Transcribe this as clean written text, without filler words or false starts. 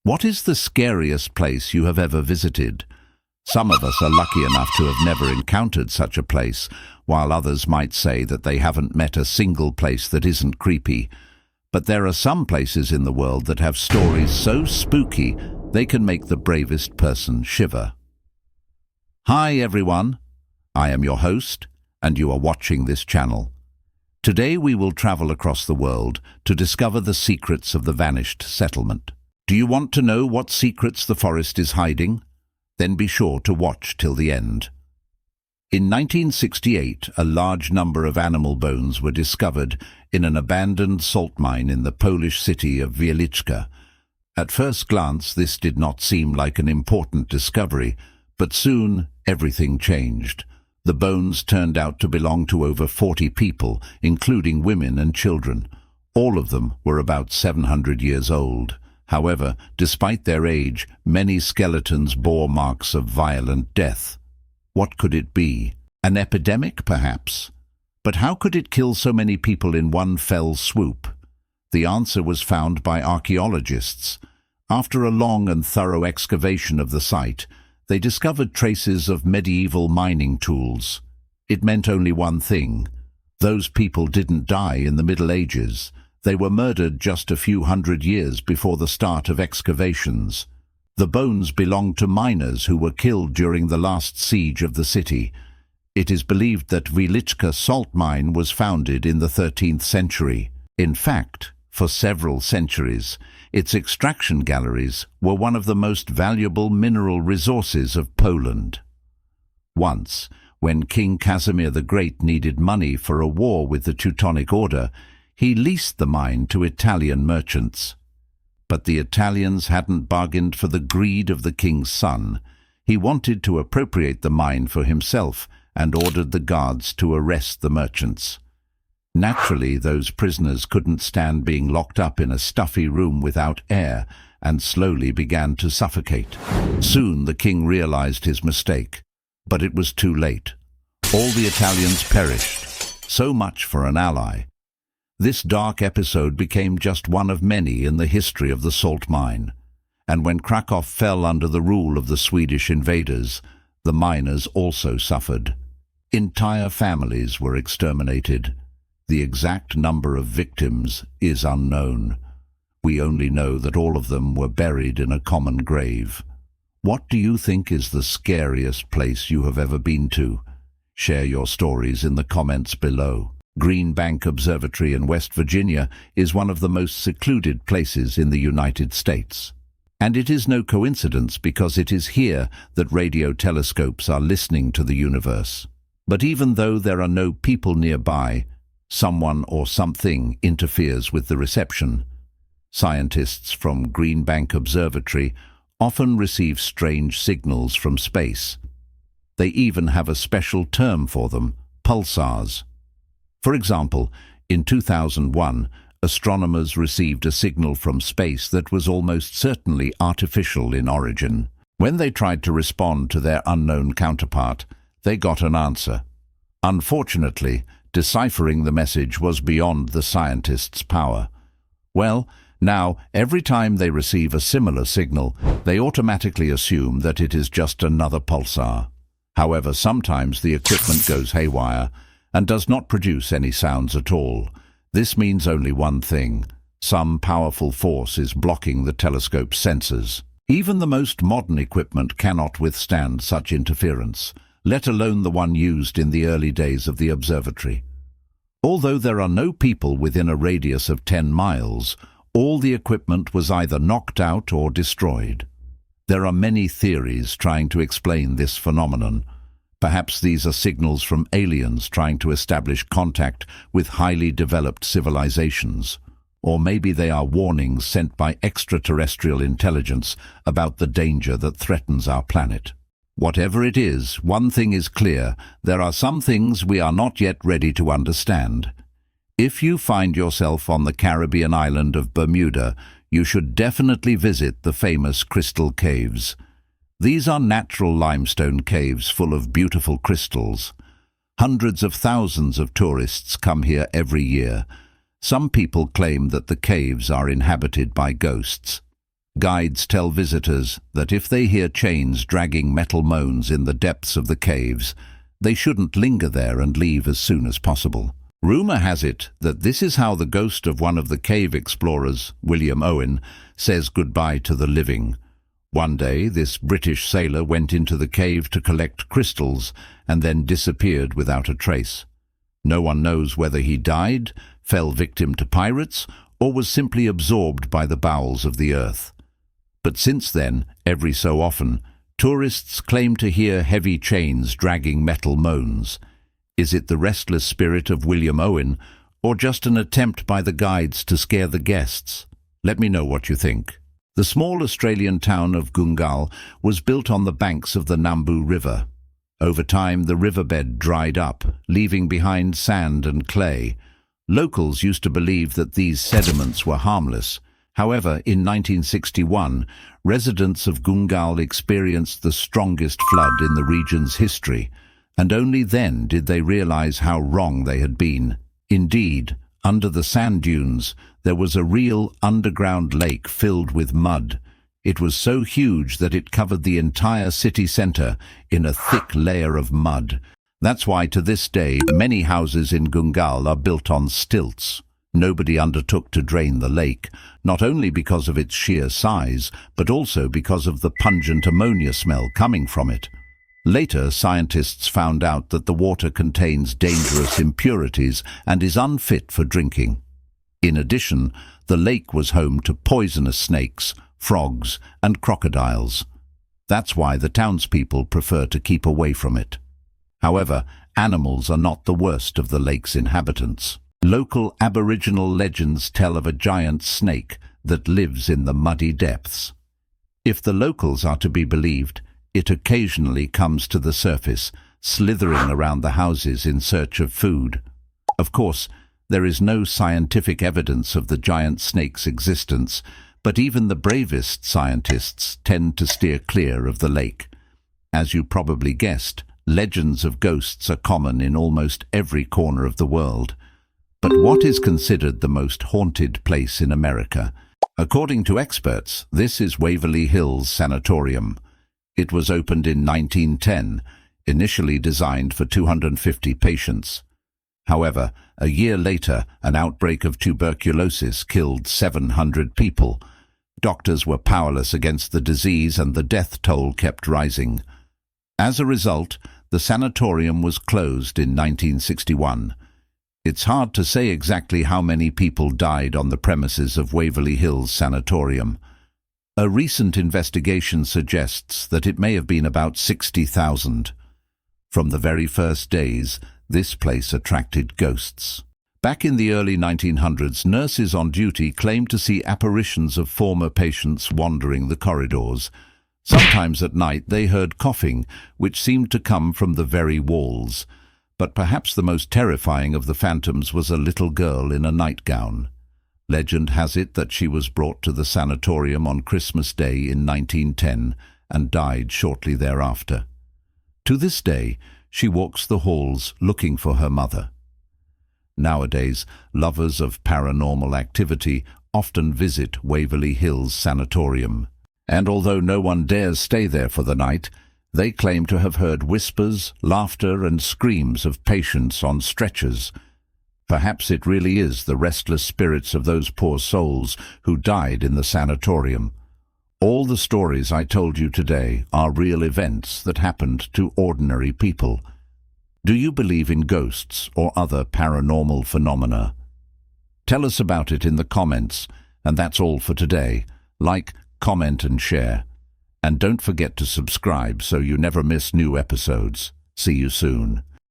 What is the scariest place you have ever visited? Some of us are lucky enough to have never encountered such a place, while others might say that they haven't met a single place that isn't creepy. But there are some places in the world that have stories so spooky they can make the bravest person shiver. Hi everyone, I am your host, and you are watching this channel. Today we will travel across the world to discover the secrets of the vanished settlement. Do you want to know what secrets the forest is hiding? Then be sure to watch till the end. In 1968, a large number of animal bones were discovered in an abandoned salt mine in the Polish city of Wieliczka. At first glance, this did not seem like an important discovery, but soon everything changed. The bones turned out to belong to over 40 people, including women and children. All of them were about 700 years old. However, despite their age, many skeletons bore marks of violent death. What could it be? An epidemic, perhaps? But how could it kill so many people in one fell swoop? The answer was found by archaeologists. After a long and thorough excavation of the site, they discovered traces of medieval mining tools. It meant only one thing. Those people didn't die in the Middle Ages. They were murdered just a few hundred years before the start of excavations. The bones belonged to miners who were killed during the last siege of the city. It is believed that Wieliczka salt mine was founded in the 13th century. In fact, for several centuries, its extraction galleries were one of the most valuable mineral resources of Poland. Once, when King Casimir the Great needed money for a war with the Teutonic Order, he leased the mine to Italian merchants. But the Italians hadn't bargained for the greed of the king's son. He wanted to appropriate the mine for himself and ordered the guards to arrest the merchants. Naturally, those prisoners couldn't stand being locked up in a stuffy room without air and slowly began to suffocate. Soon the king realized his mistake, but it was too late. All the Italians perished. So much for an ally. This dark episode became just one of many in the history of the salt mine. And when Krakow fell under the rule of the Swedish invaders, the miners also suffered. Entire families were exterminated. The exact number of victims is unknown. We only know that all of them were buried in a common grave. What do you think is the scariest place you have ever been to? Share your stories in the comments below. Green Bank Observatory in West Virginia is one of the most secluded places in the United States. And it is no coincidence because it is here that radio telescopes are listening to the universe. But even though there are no people nearby, someone or something interferes with the reception. Scientists from Green Bank Observatory often receive strange signals from space. They even have a special term for them, pulsars. For example, in 2001, astronomers received a signal from space that was almost certainly artificial in origin. When they tried to respond to their unknown counterpart, they got an answer. Unfortunately, deciphering the message was beyond the scientists' power. Well, now, every time they receive a similar signal, they automatically assume that it is just another pulsar. However, sometimes the equipment goes haywire and does not produce any sounds at all. This means only one thing. Some powerful force is blocking the telescope's sensors. Even the most modern equipment cannot withstand such interference, let alone the one used in the early days of the observatory. Although there are no people within a radius of 10 miles, all the equipment was either knocked out or destroyed. There are many theories trying to explain this phenomenon. Perhaps these are signals from aliens trying to establish contact with highly developed civilizations. Or maybe they are warnings sent by extraterrestrial intelligence about the danger that threatens our planet. Whatever it is, one thing is clear: there are some things we are not yet ready to understand. If you find yourself on the Caribbean island of Bermuda, you should definitely visit the famous Crystal Caves. These are natural limestone caves full of beautiful crystals. Hundreds of thousands of tourists come here every year. Some people claim that the caves are inhabited by ghosts. Guides tell visitors that if they hear chains dragging metal moans in the depths of the caves, they shouldn't linger there and leave as soon as possible. Rumor has it that this is how the ghost of one of the cave explorers, William Owen, says goodbye to the living. One day, this British sailor went into the cave to collect crystals and then disappeared without a trace. No one knows whether he died, fell victim to pirates, or was simply absorbed by the bowels of the earth. But since then, every so often, tourists claim to hear heavy chains dragging metal moans. Is it the restless spirit of William Owen, or just an attempt by the guides to scare the guests? Let me know what you think. The small Australian town of Gungal was built on the banks of the Nambu River. Over time, the riverbed dried up, leaving behind sand and clay. Locals used to believe that these sediments were harmless. However, in 1961, residents of Gungal experienced the strongest flood in the region's history, and only then did they realize how wrong they had been. Indeed, under the sand dunes, there was a real underground lake filled with mud. It was so huge that it covered the entire city center in a thick layer of mud. That's why to this day, many houses in Gungal are built on stilts. Nobody undertook to drain the lake, not only because of its sheer size, but also because of the pungent ammonia smell coming from it. Later, scientists found out that the water contains dangerous impurities and is unfit for drinking. In addition, the lake was home to poisonous snakes, frogs, and crocodiles. That's why the townspeople prefer to keep away from it. However, animals are not the worst of the lake's inhabitants. Local Aboriginal legends tell of a giant snake that lives in the muddy depths. If the locals are to be believed, it occasionally comes to the surface, slithering around the houses in search of food. Of course, there is no scientific evidence of the giant snake's existence, but even the bravest scientists tend to steer clear of the lake. As you probably guessed, legends of ghosts are common in almost every corner of the world. But what is considered the most haunted place in America? According to experts, this is Waverly Hills Sanatorium. It was opened in 1910, initially designed for 250 patients. However, a year later, an outbreak of tuberculosis killed 700 people. Doctors were powerless against the disease and the death toll kept rising. As a result, the sanatorium was closed in 1961. It's hard to say exactly how many people died on the premises of Waverly Hills Sanatorium. A recent investigation suggests that it may have been about 60,000. From the very first days, this place attracted ghosts. Back in the early 1900s, nurses on duty claimed to see apparitions of former patients wandering the corridors. Sometimes at night they heard coughing, which seemed to come from the very walls. But perhaps the most terrifying of the phantoms was a little girl in a nightgown. Legend has it that she was brought to the sanatorium on Christmas Day in 1910 and died shortly thereafter. To this day, she walks the halls looking for her mother. Nowadays, lovers of paranormal activity often visit Waverly Hills Sanatorium. And although no one dares stay there for the night, they claim to have heard whispers, laughter, and screams of patients on stretchers. Perhaps it really is the restless spirits of those poor souls who died in the sanatorium. All the stories I told you today are real events that happened to ordinary people. Do you believe in ghosts or other paranormal phenomena? Tell us about it in the comments, and that's all for today. Like, comment and share. And don't forget to subscribe so you never miss new episodes. See you soon.